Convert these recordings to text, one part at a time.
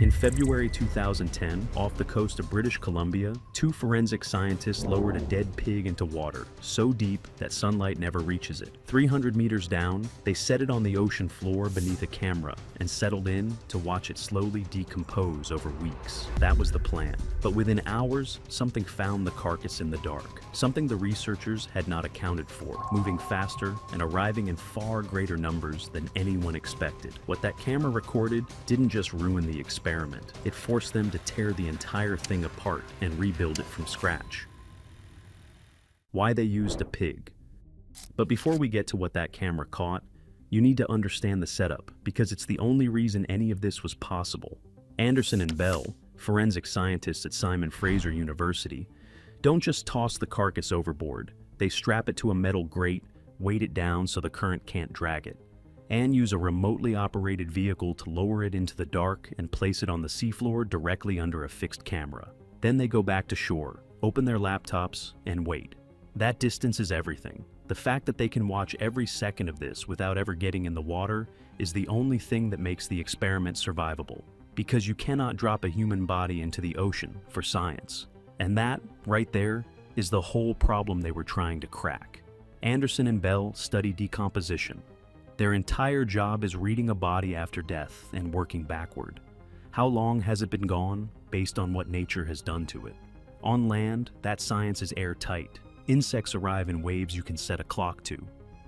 In February 2010, off the coast of British Columbia, two forensic scientists lowered a dead pig into water, so deep that sunlight never reaches it. 300 meters down, they set it on the ocean floor beneath a camera and settled in to watch it slowly decompose over weeks. That was the plan. But within hours, something found the carcass in the dark. Something the researchers had not accounted for, moving faster and arriving in far greater numbers than anyone expected. What that camera recorded didn't just ruin the experiment. It forced them to tear the entire thing apart and rebuild it from scratch. Why they used a pig. But before we get to what that camera caught, you need to understand the setup, because it's the only reason any of this was possible. Anderson and Bell, forensic scientists at Simon Fraser University, don't just toss the carcass overboard. They strap it to a metal grate, weight it down so the current can't drag it, and use a remotely operated vehicle to lower it into the dark and place it on the seafloor directly under a fixed camera. Then they go back to shore, open their laptops, and wait. That distance is everything. The fact that they can watch every second of this without ever getting in the water is the only thing that makes the experiment survivable, because you cannot drop a human body into the ocean for science. And that, right there, is the whole problem they were trying to crack. Anderson and Bell study decomposition. Their entire job is reading a body after death and working backward. How long has it been gone, based on what nature has done to it? On land, that science is airtight. Insects arrive in waves you can set a clock to.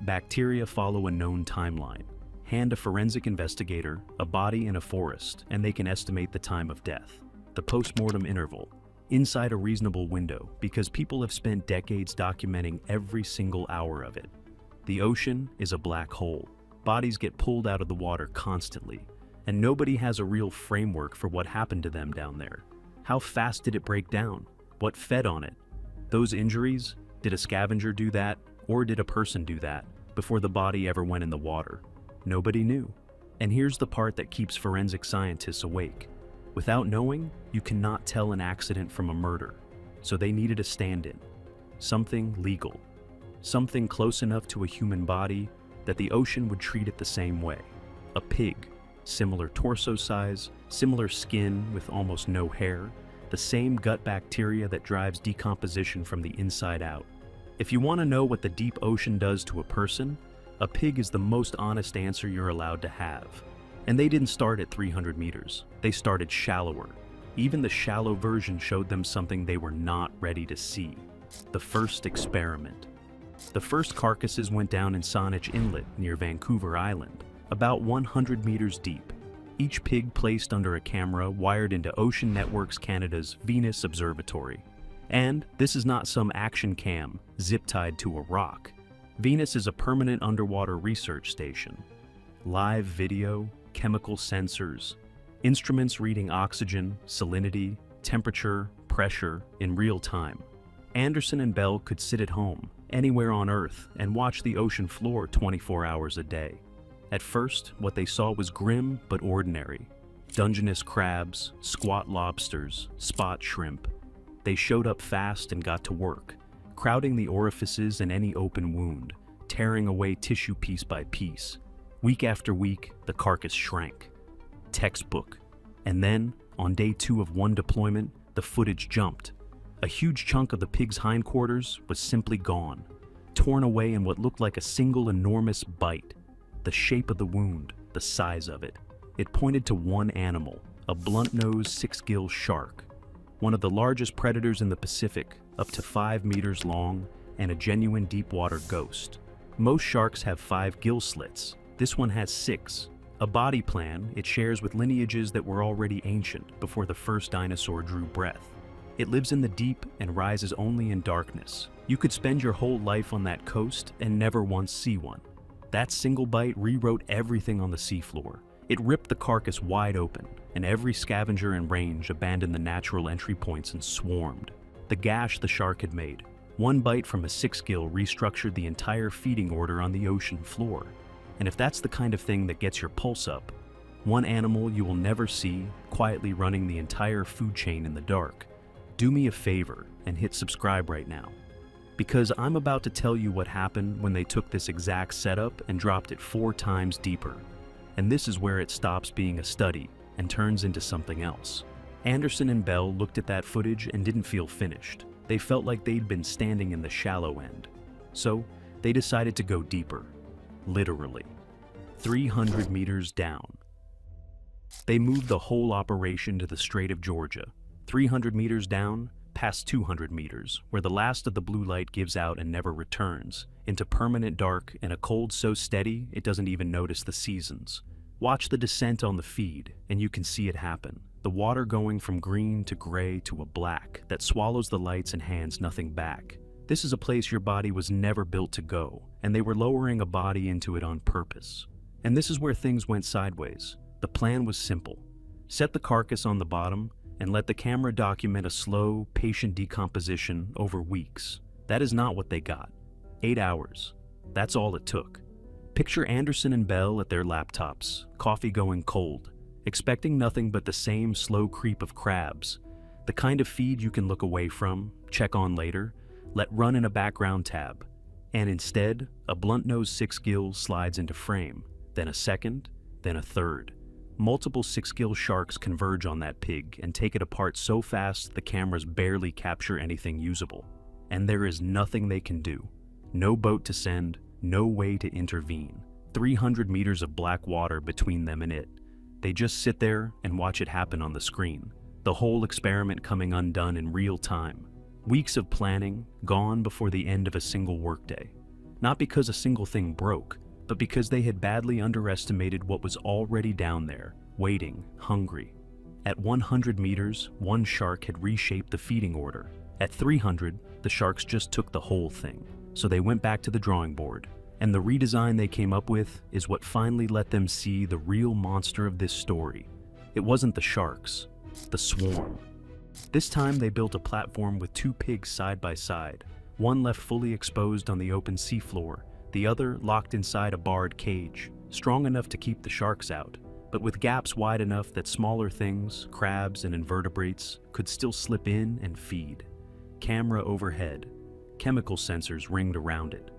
Bacteria follow a known timeline. Hand a forensic investigator a body in a forest, and they can estimate the time of death. The post-mortem interval. Inside a reasonable window, because people have spent decades documenting every single hour of it. The ocean is a black hole. Bodies get pulled out of the water constantly, and nobody has a real framework for what happened to them down there. How fast did it break down? What fed on it? Those injuries? Did a scavenger do that, or did a person do that, before the body ever went in the water? Nobody knew. And here's the part that keeps forensic scientists awake. Without knowing, you cannot tell an accident from a murder, so they needed a stand-in. Something legal. Something close enough to a human body that the ocean would treat it the same way. A pig, similar torso size, similar skin with almost no hair, the same gut bacteria that drives decomposition from the inside out. If you want to know what the deep ocean does to a person, a pig is the most honest answer you're allowed to have. And they didn't start at 300 meters. They started shallower. Even the shallow version showed them something they were not ready to see. The first experiment. The first carcasses went down in Saanich Inlet near Vancouver Island, about 100 meters deep. Each pig placed under a camera wired into Ocean Networks Canada's Venus Observatory. And this is not some action cam zip-tied to a rock. Venus is a permanent underwater research station. Live video, chemical sensors, instruments reading oxygen, salinity, temperature, pressure in real time. Anderson and Bell could sit at home, anywhere on Earth, and watch the ocean floor 24 hours a day. At first, what they saw was grim but ordinary. Dungeness crabs, squat lobsters, spot shrimp. They showed up fast and got to work, crowding the orifices in any open wound, tearing away tissue piece by piece. Week after week, the carcass shrank. Textbook. And then, on day 2 of one deployment, the footage jumped. A huge chunk of the pig's hindquarters was simply gone, torn away in what looked like a single enormous bite. The shape of the wound, the size of it. It pointed to one animal, a blunt-nosed 6-gill shark, one of the largest predators in the Pacific, up to 5 meters long, and a genuine deep-water ghost. Most sharks have 5 gill slits. This one has 6. A body plan it shares with lineages that were already ancient before the first dinosaur drew breath. It lives in the deep and rises only in darkness. You could spend your whole life on that coast and never once see one. That single bite rewrote everything on the seafloor. It ripped the carcass wide open, and every scavenger in range abandoned the natural entry points and swarmed. The gash the shark had made. One bite from a 6-gill restructured the entire feeding order on the ocean floor. And if that's the kind of thing that gets your pulse up, one animal you will never see quietly running the entire food chain in the dark, do me a favor and hit subscribe right now. Because I'm about to tell you what happened when they took this exact setup and dropped it 4 times deeper. And this is where it stops being a study and turns into something else. Anderson and Bell looked at that footage and didn't feel finished. They felt like they'd been standing in the shallow end. So they decided to go deeper. Literally. 300 meters down. They moved the whole operation to the Strait of Georgia, 300 meters down, past 200 meters, where the last of the blue light gives out and never returns, into permanent dark and a cold so steady it doesn't even notice the seasons. Watch the descent on the feed, and you can see it happen. The water going from green to gray to a black that swallows the lights and hands nothing back. This is a place your body was never built to go, and they were lowering a body into it on purpose. And this is where things went sideways. The plan was simple. Set the carcass on the bottom and let the camera document a slow, patient decomposition over weeks. That is not what they got. 8 hours. That's all it took. Picture Anderson and Bell at their laptops, coffee going cold, expecting nothing but the same slow creep of crabs, the kind of feed you can look away from, check on later, let run in a background tab. And instead, a blunt-nosed six-gill slides into frame, then a second, then a third. Multiple six-gill sharks converge on that pig and take it apart so fast the cameras barely capture anything usable. And there is nothing they can do. No boat to send, no way to intervene. 300 meters of black water between them and it. They just sit there and watch it happen on the screen. The whole experiment coming undone in real time. Weeks of planning, gone before the end of a single workday. Not because a single thing broke, but because they had badly underestimated what was already down there, waiting, hungry. At 100 meters, one shark had reshaped the feeding order. At 300, the sharks just took the whole thing. So they went back to the drawing board. And the redesign they came up with is what finally let them see the real monster of this story. It wasn't the sharks, the swarm. This time they built a platform with two pigs side by side, one left fully exposed on the open seafloor, the other locked inside a barred cage, strong enough to keep the sharks out, but with gaps wide enough that smaller things, crabs and invertebrates, could still slip in and feed. Camera overhead, chemical sensors ringed around it.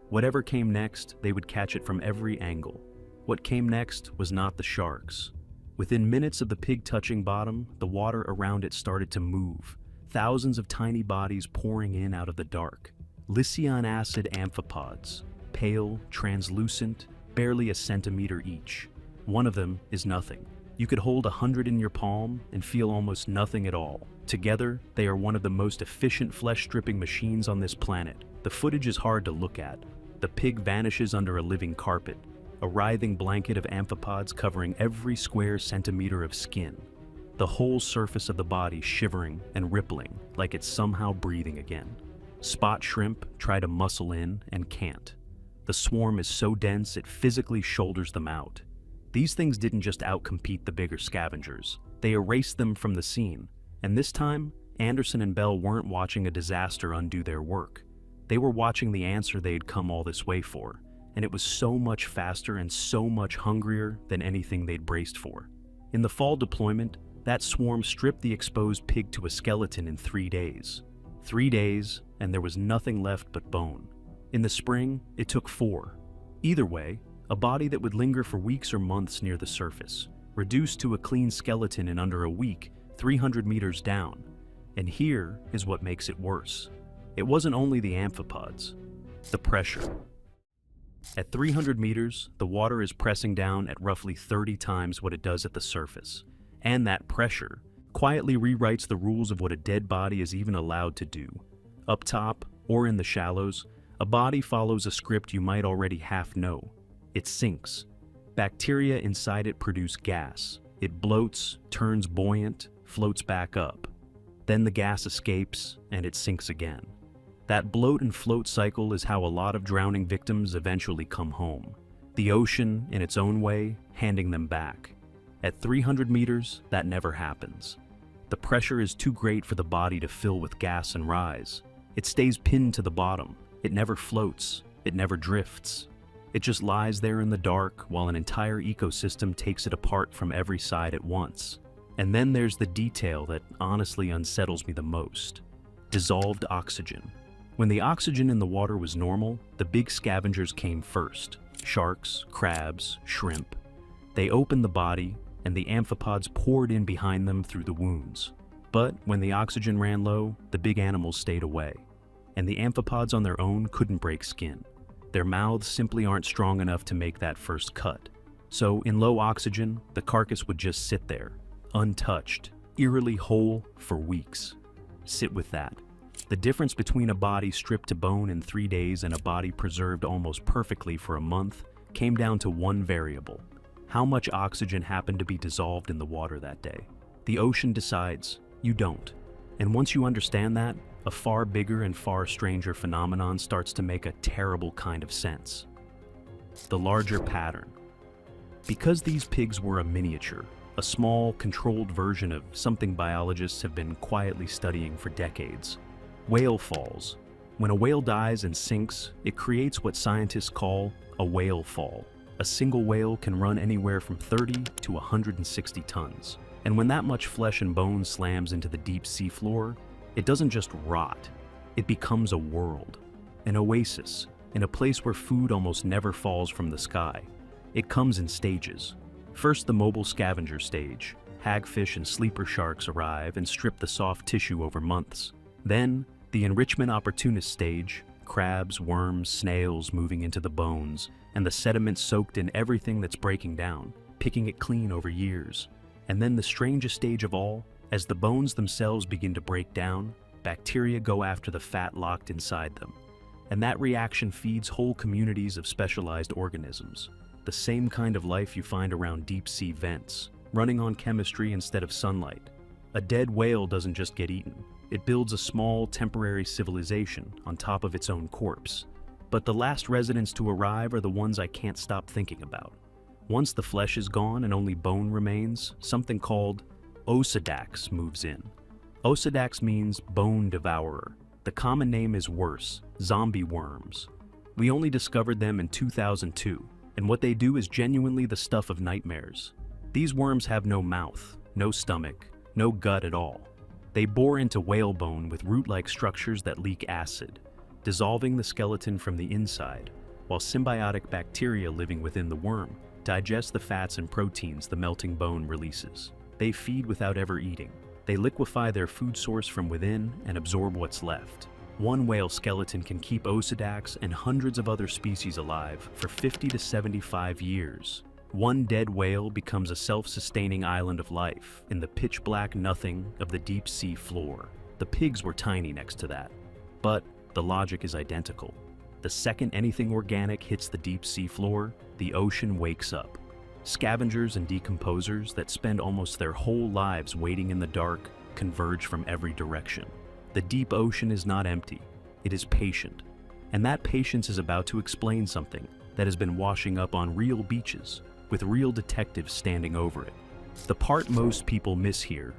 Whatever came next, they would catch it from every angle. What came next was not the sharks. Within minutes of the pig touching bottom, the water around it started to move, thousands of tiny bodies pouring in out of the dark. Lycion acid amphipods, pale, translucent, barely a centimeter each. One of them is nothing. You could hold 100 in your palm and feel almost nothing at all. Together, they are one of the most efficient flesh-stripping machines on this planet. The footage is hard to look at. The pig vanishes under a living carpet, a writhing blanket of amphipods covering every square centimeter of skin. The whole surface of the body shivering and rippling like it's somehow breathing again. Spot shrimp try to muscle in and can't. The swarm is so dense it physically shoulders them out. These things didn't just outcompete the bigger scavengers. They erased them from the scene. And this time, Anderson and Bell weren't watching a disaster undo their work. They were watching the answer they'd come all this way for, and it was so much faster and so much hungrier than anything they'd braced for. In the fall deployment, that swarm stripped the exposed pig to a skeleton in 3 days. 3 days, and there was nothing left but bone. In the spring, it took 4. Either way, a body that would linger for weeks or months near the surface, reduced to a clean skeleton in under a week, 300 meters down. And here is what makes it worse. It wasn't only the amphipods, the pressure. At 300 meters, the water is pressing down at roughly 30 times what it does at the surface. And that pressure quietly rewrites the rules of what a dead body is even allowed to do. Up top, or in the shallows, a body follows a script you might already half know. It sinks. Bacteria inside it produce gas. It bloats, turns buoyant, floats back up. Then the gas escapes, and it sinks again. That bloat and float cycle is how a lot of drowning victims eventually come home. The ocean, in its own way, handing them back. At 300 meters, that never happens. The pressure is too great for the body to fill with gas and rise. It stays pinned to the bottom. It never floats. It never drifts. It just lies there in the dark while an entire ecosystem takes it apart from every side at once. And then there's the detail that honestly unsettles me the most. Dissolved oxygen. When the oxygen in the water was normal, the big scavengers came first. Sharks, crabs, shrimp. They opened the body, and the amphipods poured in behind them through the wounds. But when the oxygen ran low, the big animals stayed away, and the amphipods on their own couldn't break skin. Their mouths simply aren't strong enough to make that first cut. So in low oxygen, the carcass would just sit there, untouched, eerily whole for weeks. Sit with that. The difference between a body stripped to bone in 3 days and a body preserved almost perfectly for a month came down to one variable: how much oxygen happened to be dissolved in the water that day. The ocean decides, you don't. And once you understand that, a far bigger and far stranger phenomenon starts to make a terrible kind of sense. The larger pattern. Because these pigs were a miniature, a small, controlled version of something biologists have been quietly studying for decades: whale falls. When a whale dies and sinks, it creates what scientists call a whale fall. A single whale can run anywhere from 30 to 160 tons. And when that much flesh and bone slams into the deep sea floor, it doesn't just rot, it becomes a world, an oasis, in a place where food almost never falls from the sky. It comes in stages. First, the mobile scavenger stage. Hagfish and sleeper sharks arrive and strip the soft tissue over months. Then, the enrichment opportunist stage. Crabs, worms, snails moving into the bones, and the sediment soaked in everything that's breaking down, picking it clean over years. And then the strangest stage of all, as the bones themselves begin to break down, bacteria go after the fat locked inside them. And that reaction feeds whole communities of specialized organisms. The same kind of life you find around deep-sea vents, running on chemistry instead of sunlight. A dead whale doesn't just get eaten. It builds a small, temporary civilization on top of its own corpse. But the last residents to arrive are the ones I can't stop thinking about. Once the flesh is gone and only bone remains, something called Osedax moves in. Osedax means bone devourer. The common name is worse, zombie worms. We only discovered them in 2002, and what they do is genuinely the stuff of nightmares. These worms have no mouth, no stomach, no gut at all. They bore into whalebone with root-like structures that leak acid, dissolving the skeleton from the inside, while symbiotic bacteria living within the worm digest the fats and proteins the melting bone releases. They feed without ever eating. They liquefy their food source from within and absorb what's left. One whale skeleton can keep Osedax and hundreds of other species alive for 50 to 75 years. One dead whale becomes a self-sustaining island of life in the pitch-black nothing of the deep sea floor. The pigs were tiny next to that, but the logic is identical. The second anything organic hits the deep sea floor, the ocean wakes up. Scavengers and decomposers that spend almost their whole lives waiting in the dark converge from every direction. The deep ocean is not empty, it is patient. And that patience is about to explain something that has been washing up on real beaches, with real detectives standing over it. The part most people miss here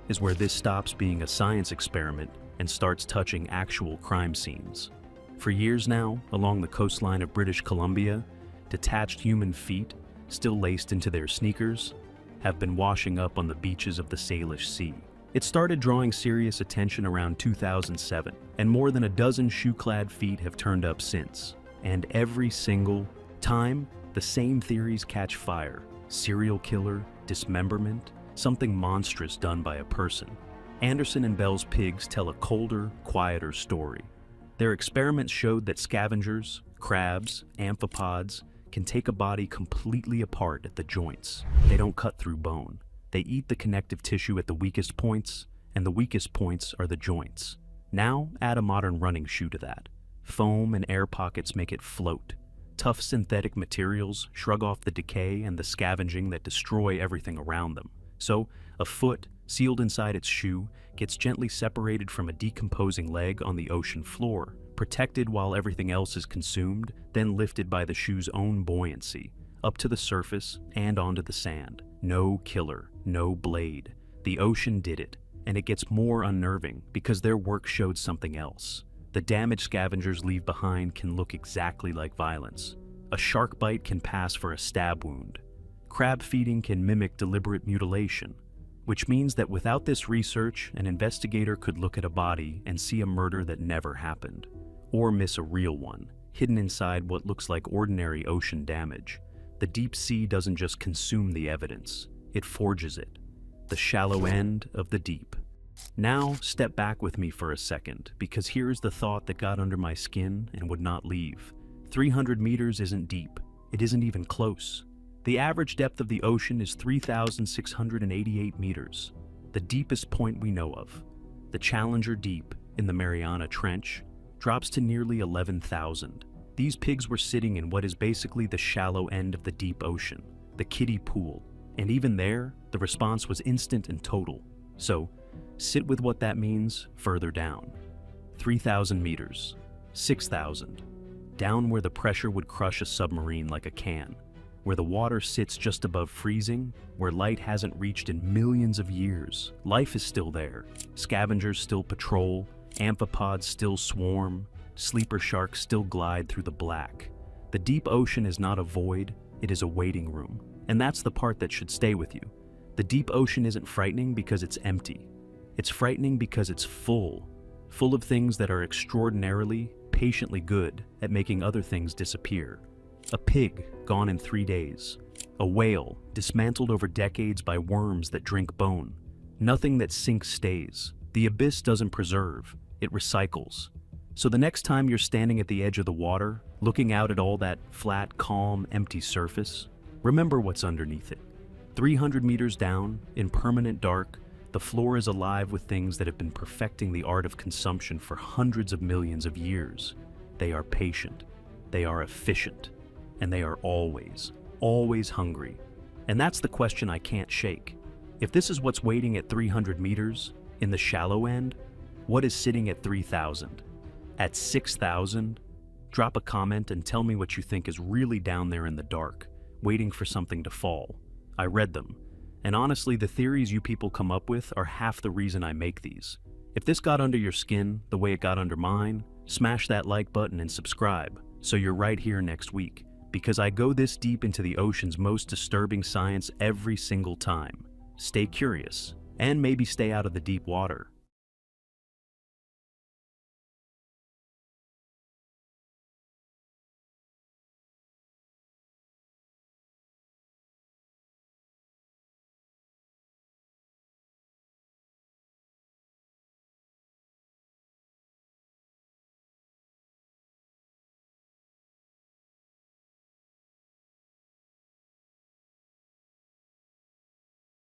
is where this stops being a science experiment and starts touching actual crime scenes. For years now, along the coastline of British Columbia, detached human feet, still laced into their sneakers, have been washing up on the beaches of the Salish Sea. It started drawing serious attention around 2007, and more than a dozen shoe-clad feet have turned up since. And every single time, the same theories catch fire: serial killer, dismemberment, something monstrous done by a person. Anderson and Bell's pigs tell a colder, quieter story. Their experiments showed that scavengers, crabs, amphipods can take a body completely apart at the joints. They don't cut through bone. They eat the connective tissue at the weakest points, and the weakest points are the joints. Now, add a modern running shoe to that. Foam and air pockets make it float. Tough synthetic materials shrug off the decay and the scavenging that destroy everything around them. So, a foot, sealed inside its shoe, gets gently separated from a decomposing leg on the ocean floor, protected while everything else is consumed, then lifted by the shoe's own buoyancy, up to the surface and onto the sand. No killer, no blade. The ocean did it, and it gets more unnerving because their work showed something else. The damage scavengers leave behind can look exactly like violence. A shark bite can pass for a stab wound. Crab feeding can mimic deliberate mutilation, which means that without this research, an investigator could look at a body and see a murder that never happened, or miss a real one, hidden inside what looks like ordinary ocean damage. The deep sea doesn't just consume the evidence, it forges it. The shallow end of the deep. Now, step back with me for a second, because here's the thought that got under my skin and would not leave. 300 meters isn't deep. It isn't even close. The average depth of the ocean is 3,688 meters, the deepest point we know of. The Challenger Deep, in the Mariana Trench, drops to nearly 11,000. These pigs were sitting in what is basically the shallow end of the deep ocean, the kiddie pool, and even there, the response was instant and total. So, sit with what that means further down. 3,000 meters, 6,000, down where the pressure would crush a submarine like a can, where the water sits just above freezing, where light hasn't reached in millions of years. Life is still there. Scavengers still patrol, amphipods still swarm, sleeper sharks still glide through the black. The deep ocean is not a void, it is a waiting room. And that's the part that should stay with you. The deep ocean isn't frightening because it's empty. It's frightening because it's full of things that are extraordinarily, patiently good at making other things disappear. A pig gone in 3 days. A whale dismantled over decades by worms that drink bone. Nothing that sinks stays. The abyss doesn't preserve, it recycles. So the next time you're standing at the edge of the water, looking out at all that flat, calm, empty surface, remember what's underneath it. 300 meters down, in permanent dark, the floor is alive with things that have been perfecting the art of consumption for hundreds of millions of years. They are patient, they are efficient, and they are always hungry. And that's the question I can't shake. If this is what's waiting at 300 meters, in the shallow end, what is sitting at 3,000? At 6,000? Drop a comment and tell me what you think is really down there in the dark, waiting for something to fall. I read them, and honestly, the theories you people come up with are half the reason I make these. If this got under your skin the way it got under mine, smash that like button and subscribe so you're right here next week, because I go this deep into the ocean's most disturbing science every single time. Stay curious, and maybe stay out of the deep water.